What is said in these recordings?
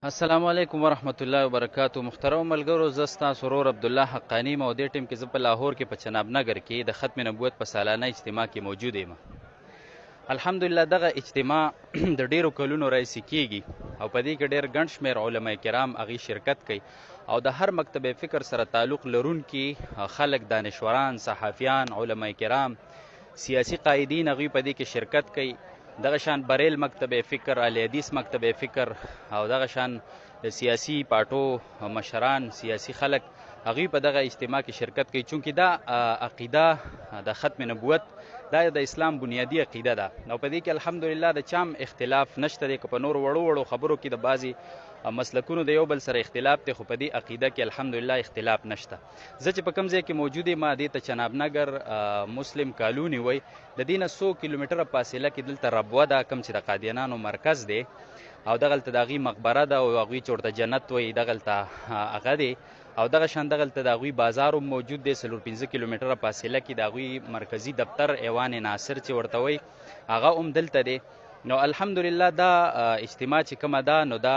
السلام علیکم ورحمت الله وبرکاتو. محترم ملګرو، زه ستاسو ورور عبدالله حقانی یم او دې ټیم کې زه په لاهور کې په چناب نګر کې د ختم نبوت په سالانه اجتماع کې موجود یم. الحمدلله دغه اجتماع د ډیرو کلونو راهیسې کیږي او په دې کې ډیر ګڼ شمېر علما کرام هغې شرکت کوي او د هر مکتب فکر سره تعلق لرونکي خلک، دانشوران، صحافیان، علما کرام، سیاسي قائدین هغوی په دې کې شرکت کوي. دغه شان بریل مکتب فکر، اهل حدیث مکتب فکر او دغه شان د سیاسي پارټو مشران، سیاسي خلک هغوی په دغه اجتماع کې شرکت کوي، چونکې دا عقیده د ختم نبوت دا د اسلام بنیادی عقیده ده او په دې کې الحمدلله د چام اختلاف نشته دی. که په نور وړو وړو خبرو کې د بعضې مسلکونو د یو بل سره اختلاف دی، خو په دې عقیده کې الحمدلله اختلاف نشته. زه چې په کوم ځای کې موجود یم دې ته چناب نګر مسلم کالوني وایي. د دې نه 100 کیلومتره فاصله کې دلته ربوه ده، کوم چې د قادیانانو مرکز دی او دغلته د هغوی مقبره ده او هغوی چې ورته جنت وایي دغلته هغه دی او دغه شان دغلته د هغوی بازار هم موجود دی. 4-5 کیلومتره فاصله کې د هغوی مرکزي دفتر ایوان ناصر چې ورته وایي هغه هم دلته دی. نو الحمدلله دا اجتماع چې کومه ده نو دا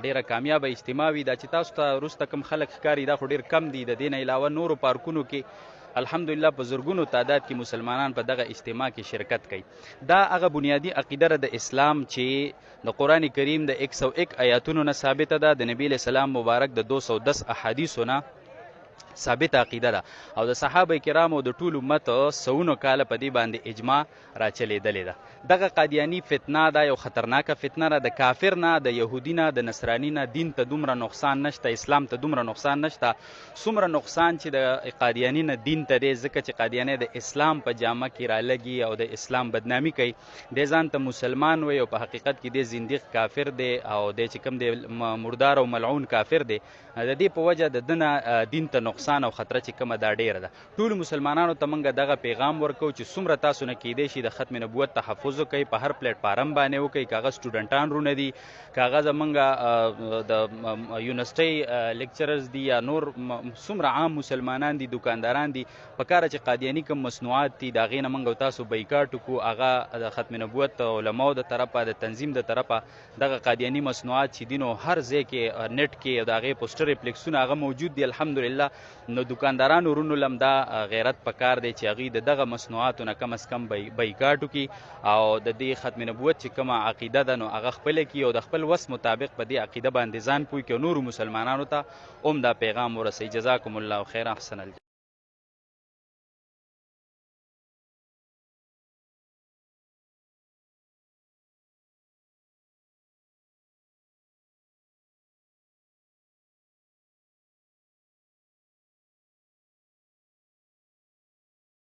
ډیره کامیابه اجتماع وي. دا چې تاسو ته وروسته کوم خلک ښکاري دا خو ډیر کم دي. د دې نه علاوه نورو پارکونو کې الحمدلله په زرګونو تعداد کې مسلمانان په دغه اجتماع کې شرکت کوي. دا هغه بنیادی عقیده د اسلام چې د قرآن کریم د 101 آیاتونو نه ثابته ده، د نبی علیه السلام مبارک د 210 احادیثو نه ثابت عقیده ده او د صحابه کرامو د ټول امت سونو کاله په دې باندې اجماع راچلیدلې ده. دغه قادیانی فتنه دا یو خطرناکه فتنه ده. د کافر نه، د یهودي نه، د نصراني نه دین ته دومره نقصان نشته، اسلام ته دومره نقصان نشته څومره نقصان چې د قادیانی نه دین ته دی. ځکه چې قادیانی د اسلام په جامه کې رالګي او د اسلام بدنامي کوي. دی ځان ته مسلمان وي او په حقیقت کې دی زندیق کافر دی او دی چې کوم دی مردار او ملعون کافر دی. د دې په وجه د دنه دین ته نقصان او خطره چې کومه دا ډیره ده. ټولو مسلمانانو ته موږ دغه پیغام ورکوو چې څومره تاسو نه کیدی شي د ختم نبوت تحفظ وکئ، په هر پلیټ فارم باندې وکئ. که هغه سټوډنټان رونه دي، که هغه زمونږ د یونیورسټۍ لیکچرز دي یا نور څومره عام مسلمانان دي، دکانداران دي، په کاره چې قادیاني کوم مصنوعات دي د هغې نه موږ تاسو بایکاټ وکړو. هغه د ختم نبوت علماو د طرفه، د تنظیم د طرفه دغه قادیاني مصنوعات چې دي نو هر ځای کې نت کې د هغې پوسټر ریفلیکسونه هغه موجود دي الحمدلله. نو دکاندارانو ورونو لم دا غیرت پکار دی چې هغوی د دغه مصنوعاتو نه کم از کم بایکاټ وکړي او د دې ختم نبوت چې کومه عقیده ده نو هغه خپله کړي او د خپل وس مطابق په دې عقیده باندې ځان پوه کړي او نورو مسلمانانو ته هم دا پیغام ورسوي. جزاکم الله خیر، احسن الجزا.